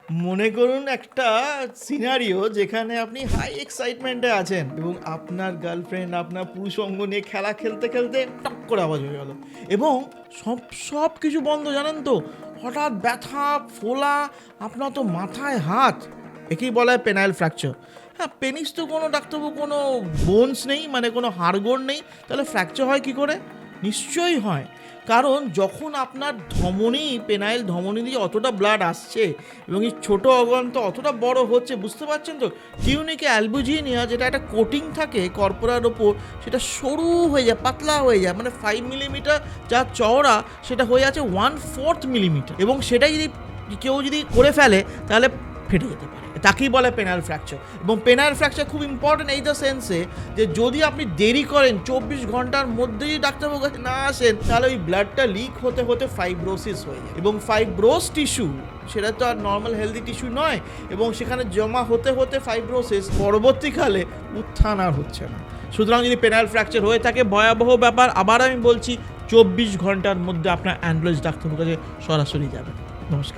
মনে করুন একটা সিনারিও যেখানে আপনি হাই এক্সাইটমেন্টে আছেন এবং আপনার গার্লফ্রেন্ড আপনার পুরুষ অঙ্গ নিয়ে খেলা খেলতে খেলতে টক করে আওয়াজ হয়ে গেল এবং সব সব কিছু বন্ধ, জানেন তো, হঠাৎ ব্যথা ফোলা, আপনার তো মাথায় হাত, একেই বলা হয় পেনাইল ফ্র্যাকচার। হ্যাঁ, পেনিস তো কোনো ডাক্তারবাবু কোনো বোনস নেই, মানে কোনো হাড়গোড় নেই, তাহলে ফ্র্যাকচার হয় কি করে? নিশ্চয়ই হয়, কারণ যখন আপনার ধমনী, পেনাইল ধমনী দিয়ে অতটা ব্লাড আসছে এবং এই ছোটো অগন্ত অতটা বড় হচ্ছে, বুঝতে পারছেন তো, টিউনিকে অ্যালবুজিনিয়া যেটা একটা কোটিং থাকে কর্পোরার ওপর, সেটা সরু হয়ে যায়, পাতলা হয়ে যায়, মানে 5 মিলিমিটার যা চওড়া সেটা হয়ে আছে 1/4 মিলিমিটার, এবং সেটাই যদি কেউ যদি করে ফেলে তাহলে ফেটে যেতে পারে, তাকেই বলে পেনাইল ফ্র্যাকচার। এবং পেনাইল ফ্র্যাকচার খুব ইম্পর্টেন্ট এই দ্য সেন্সে যে যদি আপনি দেরি করেন, 24 ঘন্টার মধ্যে যদি ডাক্তারবাবুর কাছে না আসেন, তাহলে ওই ব্লাডটা লিক হতে হতে ফাইব্রোসিস হয়ে যায়, এবং ফাইব্রোস টিস্যু সেটা তো আর নর্মাল হেলদি টিস্যু নয়, এবং সেখানে জমা হতে হতে ফাইব্রোসিস পরবর্তীকালে উত্থান আর হচ্ছে না। সুতরাং যদি পেনাইল ফ্র্যাকচার হয়ে থাকে, ভয়াবহ ব্যাপার। আবার আমি বলছি, 24 ঘন্টার মধ্যে আপনার অ্যান্ডোলজিস্ট ডাক্তারবাবুর কাছে সরাসরি যাবেন। নমস্কার।